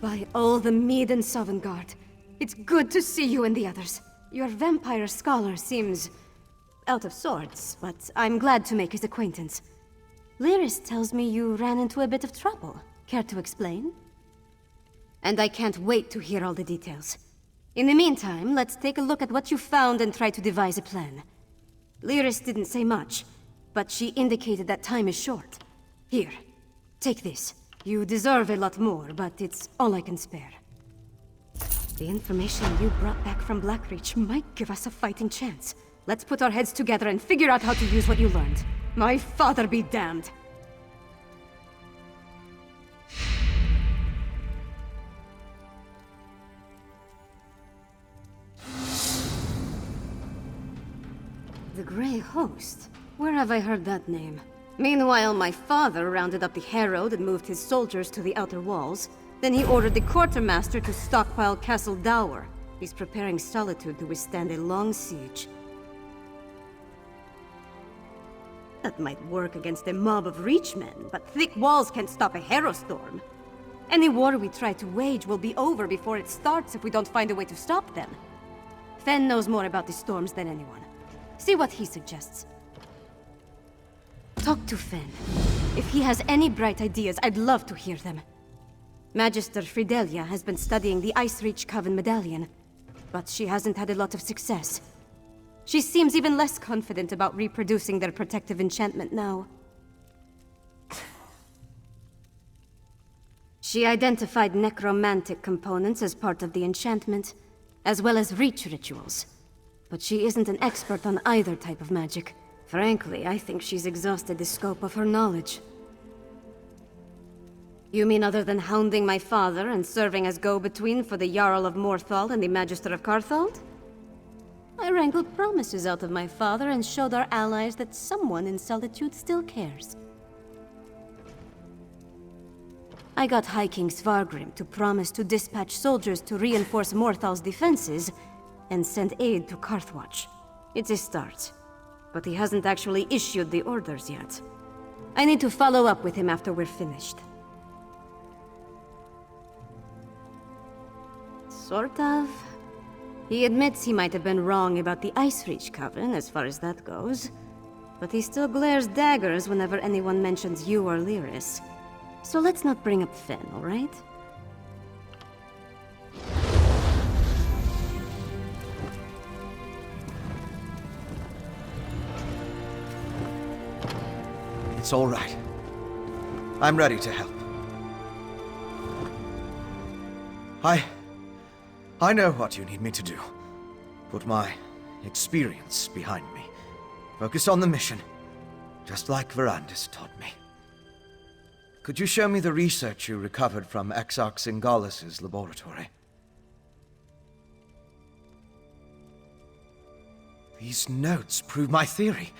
By all the Mead and Sovngarde, it's good to see you and the others. Your vampire scholar seems out of sorts, but I'm glad to make his acquaintance. Lyris tells me you ran into a bit of trouble. Care to explain? And I can't wait to hear all the details. In the meantime, let's take a look at what you found and try to devise a plan. Lyris didn't say much, but she indicated that time is short. Here, take this. You deserve a lot more, but it's all I can spare. The information you brought back from Blackreach might give us a fighting chance. Let's put our heads together and figure out how to use what you learned. My father be damned! The Grey Host? Where have I heard that name? Meanwhile, my father rounded up the Herald and moved his soldiers to the outer walls. Then he ordered the quartermaster to stockpile Castle Dower. He's preparing Solitude to withstand a long siege. That might work against a mob of Reachmen, but thick walls can't stop a Herostorm. Any war we try to wage will be over before it starts if we don't find a way to stop them. Fen knows more about the storms than anyone. See what he suggests. Talk to Fen. If he has any bright ideas, I'd love to hear them. Magister Fridelia has been studying the Icereach Coven medallion, but she hasn't had a lot of success. She seems even less confident about reproducing their protective enchantment now. She identified necromantic components as part of the enchantment, as well as reach rituals. But she isn't an expert on either type of magic. Frankly, I think she's exhausted the scope of her knowledge. You mean other than hounding my father and serving as go-between for the Jarl of Morthal and the Magister of Carthold? I wrangled promises out of my father and showed our allies that someone in Solitude still cares. I got High King Svargrim to promise to dispatch soldiers to reinforce Morthal's defenses and send aid to Carthwatch. It's a start, but he hasn't actually issued the orders yet. I need to follow up with him after we're finished. Sort of. He admits he might have been wrong about the Icereach Coven, as far as that goes. But he still glares daggers whenever anyone mentions you or Lyris. So let's not bring up Fen, all right? It's all right. I'm ready to help. I know what you need me to do. Put my experience behind me. Focus on the mission, just like Verandis taught me. Could you show me the research you recovered from Exarch Singalis' laboratory? These notes prove my theory.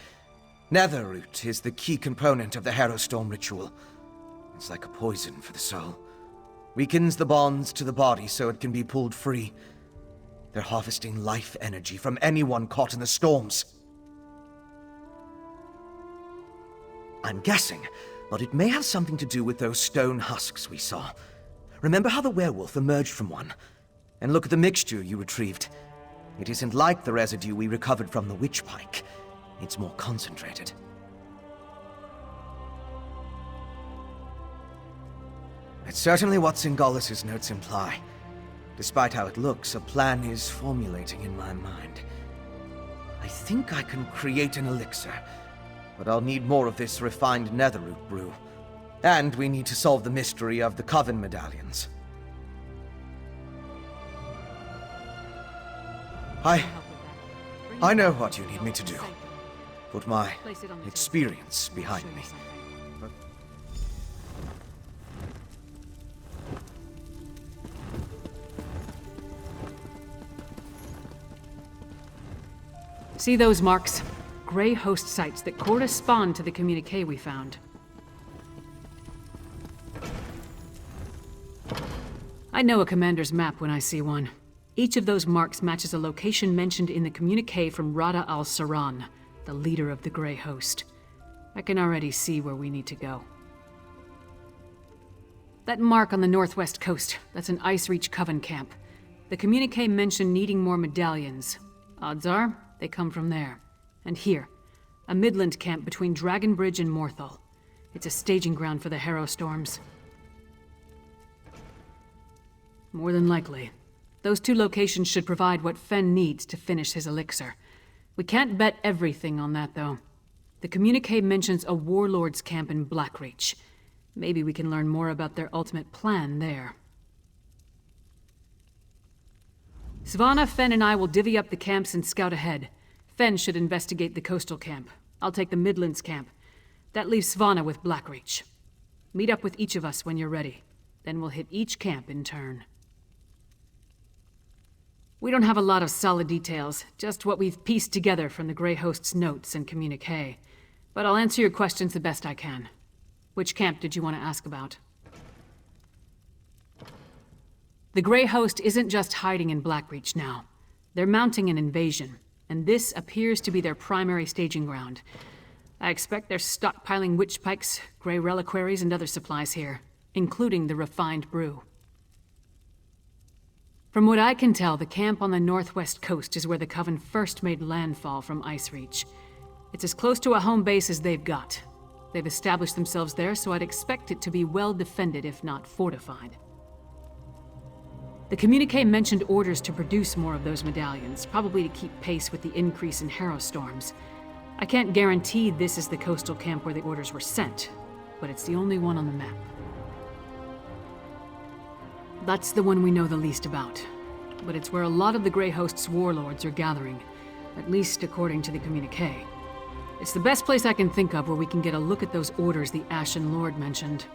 Netherroot is the key component of the Herostorm ritual. It's like a poison for the soul. Weakens the bonds to the body so it can be pulled free. They're harvesting life energy from anyone caught in the storms. I'm guessing, but it may have something to do with those stone husks we saw. Remember how the werewolf emerged from one? And look at the mixture you retrieved. It isn't like the residue we recovered from the witch pike. It's more concentrated. It's certainly what Singalis' notes imply. Despite how it looks, a plan is formulating in my mind. I think I can create an elixir, but I'll need more of this refined Netherroot brew. And we need to solve the mystery of the Coven medallions. I know what you need me to do. Put my experience behind me. See those marks? Grey Host sites that correspond to the communique we found. I know a commander's map when I see one. Each of those marks matches a location mentioned in the communique from Rada al-Saran, the leader of the Grey Host. I can already see where we need to go. That mark on the northwest coast, that's an Ice Reach Coven camp. The communique mentioned needing more medallions. Odds are, they come from there. And here, a Midland camp between Dragonbridge and Morthal. It's a staging ground for the Harrow Storms. More than likely. Those two locations should provide what Fen needs to finish his elixir. We can't bet everything on that, though. The communique mentions a warlord's camp in Blackreach. Maybe we can learn more about their ultimate plan there. Svanna, Fen, and I will divvy up the camps and scout ahead. Fen should investigate the coastal camp. I'll take the Midlands camp. That leaves Svanna with Blackreach. Meet up with each of us when you're ready. Then we'll hit each camp in turn. We don't have a lot of solid details, just what we've pieced together from the Grey Host's notes and communique. But I'll answer your questions the best I can. Which camp did you want to ask about? The Grey Host isn't just hiding in Blackreach now. They're mounting an invasion, and this appears to be their primary staging ground. I expect they're stockpiling witch pikes, grey reliquaries, and other supplies here, including the refined brew. From what I can tell, the camp on the northwest coast is where the Coven first made landfall from Ice Reach. It's as close to a home base as they've got. They've established themselves there, so I'd expect it to be well defended, if not fortified. The communique mentioned orders to produce more of those medallions, probably to keep pace with the increase in Harrow Storms. I can't guarantee this is the coastal camp where the orders were sent, but it's the only one on the map. That's the one we know the least about, but it's where a lot of the Grey Host's warlords are gathering, at least according to the communique. It's the best place I can think of where we can get a look at those orders the Ashen Lord mentioned.